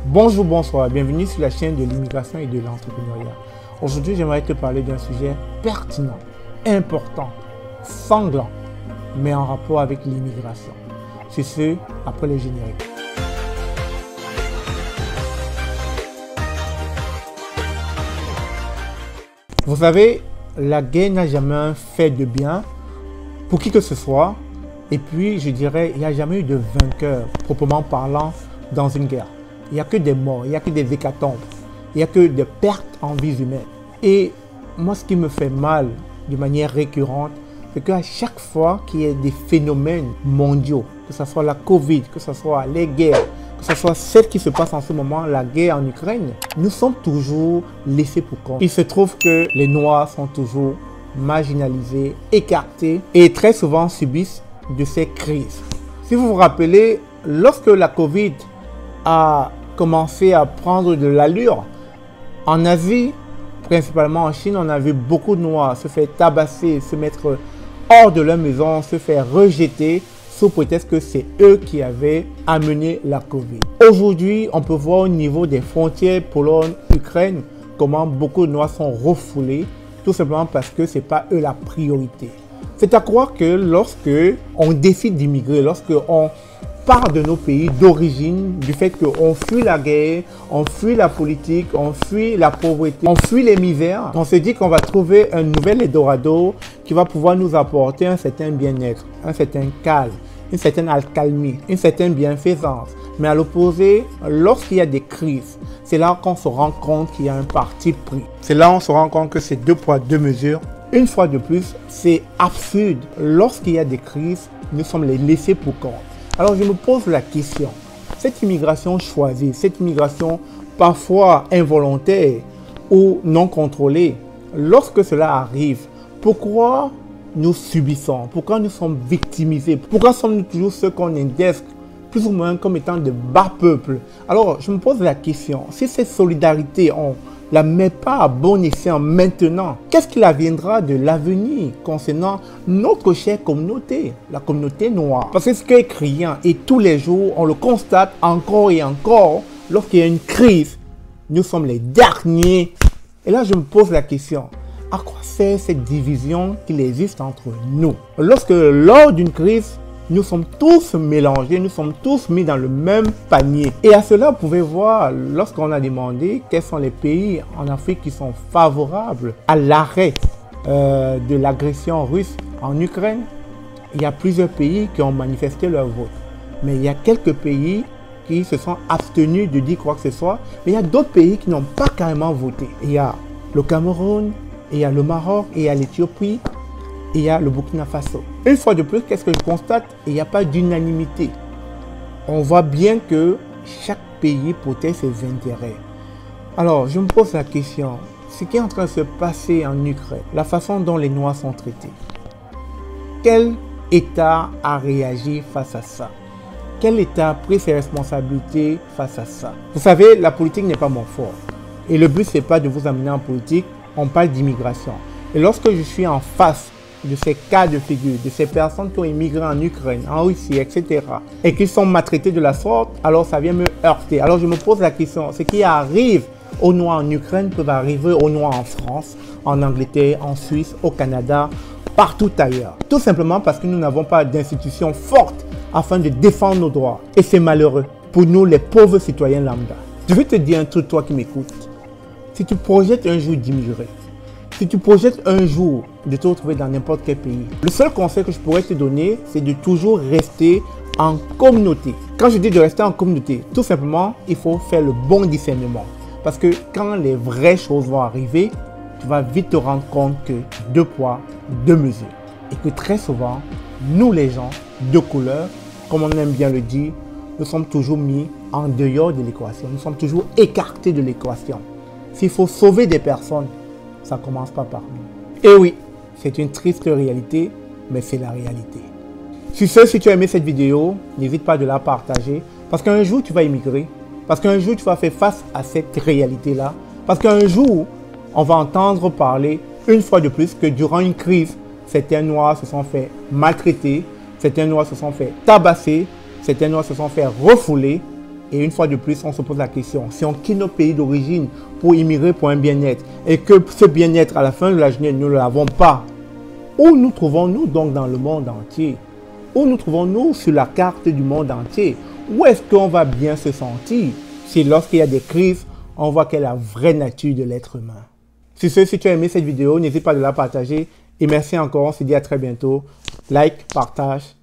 Bonjour, bonsoir, bienvenue sur la chaîne de l'immigration et de l'entrepreneuriat. Aujourd'hui, j'aimerais te parler d'un sujet pertinent, important, sanglant, mais en rapport avec l'immigration. C'est ce, après le générique. Vous savez, la guerre n'a jamais fait de bien pour qui que ce soit. Et puis, je dirais, il n'y a jamais eu de vainqueur, proprement parlant, dans une guerre. Il n'y a que des morts, il n'y a que des hécatombes, il n'y a que des pertes en vie humaine. Et moi, ce qui me fait mal de manière récurrente, c'est qu'à chaque fois qu'il y a des phénomènes mondiaux, que ce soit la Covid, que ce soit les guerres, que ce soit celle qui se passe en ce moment, la guerre en Ukraine, nous sommes toujours laissés pour compte. Il se trouve que les Noirs sont toujours marginalisés, écartés et très souvent subissent de ces crises. Si vous vous rappelez, lorsque la Covid a commencé à prendre de l'allure, en Asie, principalement en Chine, on a vu beaucoup de Noirs se faire tabasser, se mettre hors de leur maison, se faire rejeter sous prétexte que c'est eux qui avaient amené la Covid. Aujourd'hui, on peut voir au niveau des frontières Pologne-Ukraine comment beaucoup de Noirs sont refoulés, tout simplement parce que ce n'est pas eux la priorité. C'est à croire que lorsque on décide d'immigrer, lorsque on part de nos pays d'origine, du fait qu'on fuit la guerre, on fuit la politique, on fuit la pauvreté, on fuit les misères, on se dit qu'on va trouver un nouvel Eldorado qui va pouvoir nous apporter un certain bien-être, un certain calme, une certaine accalmie, une certaine bienfaisance. Mais à l'opposé, lorsqu'il y a des crises, c'est là qu'on se rend compte qu'il y a un parti pris. C'est là qu'on se rend compte que c'est deux poids, deux mesures. Une fois de plus, c'est absurde. Lorsqu'il y a des crises, nous sommes les laissés pour compte. Alors je me pose la question, cette immigration choisie, cette immigration parfois involontaire ou non contrôlée, lorsque cela arrive, pourquoi nous subissons? Pourquoi nous sommes victimisés? Pourquoi sommes-nous toujours ceux qu'on indexe plus ou moins comme étant de bas peuples? Alors je me pose la question, si cette solidarité, on la met pas à bon escient maintenant, qu'est-ce qu'il adviendra de l'avenir concernant notre chère communauté, la communauté noire? Parce que ce qui est criant et tous les jours, on le constate encore et encore, lorsqu'il y a une crise, nous sommes les derniers. Et là, je me pose la question, à quoi sert cette division qu'il existe entre nous? Lorsque lors d'une crise, nous sommes tous mélangés, nous sommes tous mis dans le même panier. Et à cela, vous pouvez voir, lorsqu'on a demandé quels sont les pays en Afrique qui sont favorables à l'arrêt de l'agression russe en Ukraine, il y a plusieurs pays qui ont manifesté leur vote. Mais il y a quelques pays qui se sont abstenus de dire quoi que ce soit. Mais il y a d'autres pays qui n'ont pas carrément voté. Il y a le Cameroun, il y a le Maroc, et il y a l'Éthiopie. Et il y a le Burkina Faso. Une fois de plus, qu'est-ce que je constate? Il n'y a pas d'unanimité. On voit bien que chaque pays protège ses intérêts. Alors, je me pose la question, ce qui est en train de se passer en Ukraine, la façon dont les Noirs sont traités, quel État a réagi face à ça? Quel État a pris ses responsabilités face à ça? Vous savez, la politique n'est pas mon fort. Et le but, ce n'est pas de vous amener en politique, on parle d'immigration. Et lorsque je suis en face de ces cas de figure, de ces personnes qui ont immigré en Ukraine, en Russie, etc. et qui sont maltraités de la sorte, alors ça vient me heurter. Alors je me pose la question, ce qui arrive aux Noirs en Ukraine peut arriver aux Noirs en France, en Angleterre, en Suisse, au Canada, partout ailleurs. Tout simplement parce que nous n'avons pas d'institutions fortes afin de défendre nos droits. Et c'est malheureux pour nous, les pauvres citoyens lambda. Je vais te dire un truc, toi qui m'écoutes. Si tu projettes un jour d'immigrer, si tu projettes un jour de te retrouver dans n'importe quel pays, le seul conseil que je pourrais te donner, c'est de toujours rester en communauté. Quand je dis de rester en communauté, tout simplement, il faut faire le bon discernement. Parce que quand les vraies choses vont arriver, tu vas vite te rendre compte que deux poids, deux mesures. Et que très souvent, nous les gens de couleur, comme on aime bien le dire, nous sommes toujours mis en dehors de l'équation. Nous sommes toujours écartés de l'équation. S'il faut sauver des personnes, ça ne commence pas par nous. Et oui, c'est une triste réalité, mais c'est la réalité. Sur ce, si tu as aimé cette vidéo, n'hésite pas de la partager. Parce qu'un jour, tu vas immigrer. Parce qu'un jour, tu vas faire face à cette réalité-là. Parce qu'un jour, on va entendre parler, une fois de plus, que durant une crise, certains Noirs se sont fait maltraiter, certains Noirs se sont fait tabasser, certains Noirs se sont fait refouler. Et une fois de plus, on se pose la question, si on quitte notre pays d'origine pour immigrer pour un bien-être et que ce bien-être, à la fin de la journée, nous ne l'avons pas, où nous trouvons-nous donc dans le monde entier? Où nous trouvons-nous sur la carte du monde entier? Où est-ce qu'on va bien se sentir? C'est lorsqu'il y a des crises, on voit quelle est la vraie nature de l'être humain. Sur ce, si tu as aimé cette vidéo, n'hésite pas à la partager. Et merci encore, on se dit à très bientôt. Like, partage.